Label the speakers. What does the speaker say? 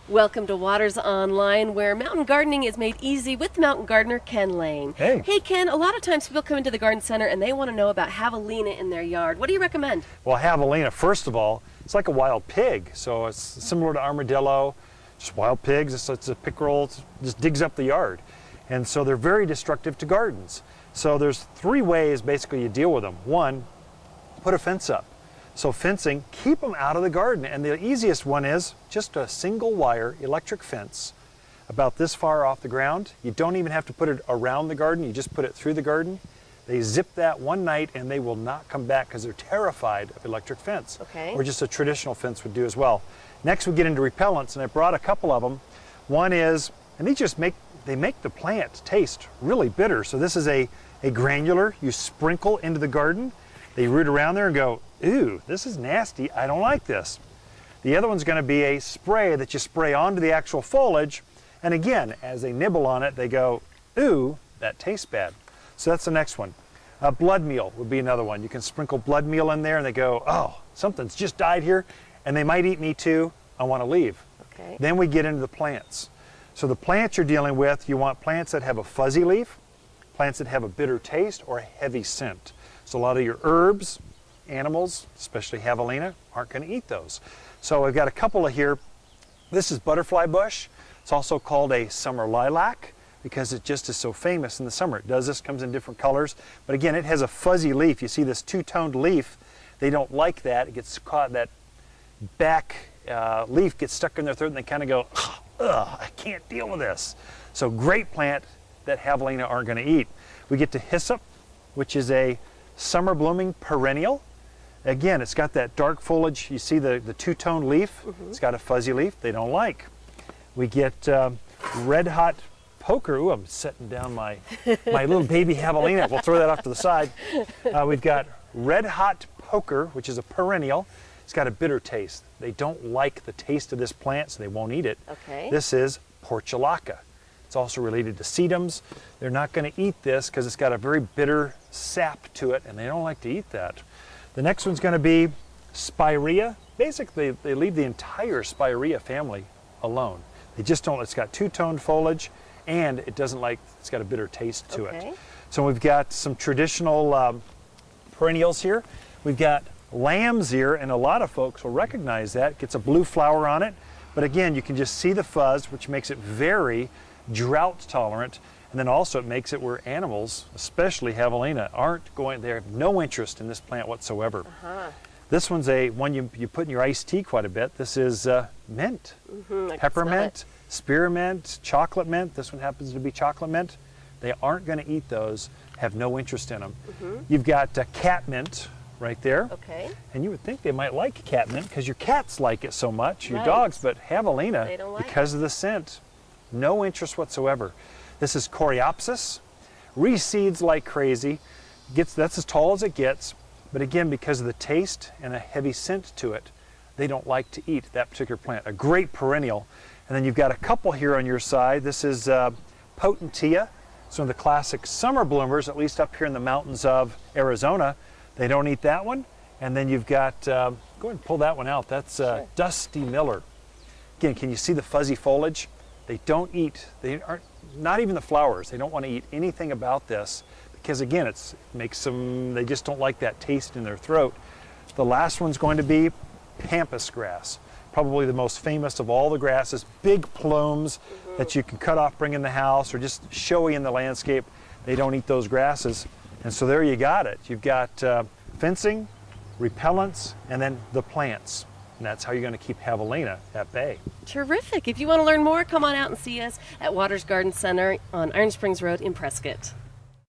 Speaker 1: Welcome to Waters Online, where mountain gardening is made easy with mountain gardener Ken Lane.
Speaker 2: Hey.
Speaker 1: Hey Ken, a lot of times people come into the garden center and they want to know about Javelina in their yard. What do you recommend?
Speaker 2: Well, Javelina, first of all, it's like a wild pig. So it's similar to armadillo, just wild pigs. It's a pickerel, it just digs up the yard. And so they're very destructive to gardens. So there's three ways basically you deal with them. One, put a fence up. So fencing, keep them out of the garden. And the easiest one is just a single wire electric fence about this far off the ground. You don't even have to put it around the garden, you just put it through the garden. They zip that one night and they will not come back because they're terrified of electric fence.
Speaker 1: Okay.
Speaker 2: Or just a traditional fence would do as well. Next we get into repellents, and I brought a couple of them. One is, and they make the plant taste really bitter. So this is a granular you sprinkle into the garden. They root around there and go, ooh, this is nasty, I don't like this. The other one's going to be a spray that you spray onto the actual foliage, and again, as they nibble on it, they go, ooh, that tastes bad. So that's the next one. Blood meal would be another one. You can sprinkle blood meal in there and they go, oh, something's just died here, and they might eat me too, I want to leave.
Speaker 1: Okay.
Speaker 2: Then we get into the plants. So the plants you're dealing with, you want plants that have a fuzzy leaf, plants that have a bitter taste, or a heavy scent. So a lot of your herbs, animals, especially Javelina, aren't going to eat those. So I've got a couple of here. This is butterfly bush. It's also called a summer lilac because it just is so famous in the summer. This comes in different colors, but again, it has a fuzzy leaf. You see this two-toned leaf. They don't like that. It gets caught, that back leaf gets stuck in their throat and they kind of go, ugh, I can't deal with this. So great plant that Javelina aren't going to eat. We get to hyssop, which is a summer blooming perennial. Again, it's got that dark foliage. You see the two-toned leaf. It's got a fuzzy leaf they don't like. We get red hot poker. Ooh, I'm setting down my little baby Javelina. We'll throw that off to the side. We've got red hot poker, which is a perennial. It's got a bitter taste. They don't like the taste of this plant, so they won't eat it.
Speaker 1: Okay.
Speaker 2: This is portulaca. It's also related to sedums. They're not going to eat this because it's got a very bitter sap to it, and they don't like to eat that. The next one's going to be spirea. Basically, they leave the entire spirea family alone. They just don't. It's got two-toned foliage, and it's got a bitter taste to it. So we've got some traditional perennials here. We've got lamb's ear, and a lot of folks will recognize that. It gets a blue flower on it, but again, you can just see the fuzz, which makes it very drought tolerant, and then also it makes it where animals, especially Javelina, they have no interest in this plant whatsoever. This one's one you put in your iced tea quite a bit. This is mint, peppermint, spearmint, chocolate mint. This one happens to be chocolate mint. They aren't going to eat those, have no interest in them. You've got catmint right there.
Speaker 1: Okay.
Speaker 2: And you would think they might like catmint because your cats like it so much, your
Speaker 1: Right.
Speaker 2: dogs, but Javelina,
Speaker 1: They don't like
Speaker 2: because of the scent, no interest whatsoever. This is coreopsis, reseeds like crazy. That's as tall as it gets, but again, because of the taste and a heavy scent to it, they don't like to eat that particular plant. A great perennial. And then you've got a couple here on your side. This is potentia. It's one of the classic summer bloomers, at least up here in the mountains of Arizona. They don't eat that one. And then you've got, go ahead and pull that one out. That's Dusty Miller. Again, can you see the fuzzy foliage? They don't eat, not even the flowers. They don't want to eat anything about this because again, they just don't like that taste in their throat. The last one's going to be pampas grass, probably the most famous of all the grasses, big plumes that you can cut off, bring in the house, or just showy in the landscape. They don't eat those grasses. And so there you got it. You've got fencing, repellents, and then the plants. And that's how you're going to keep Javelina at bay.
Speaker 1: Terrific. If you want to learn more, come on out and see us at Waters Garden Center on Iron Springs Road in Prescott.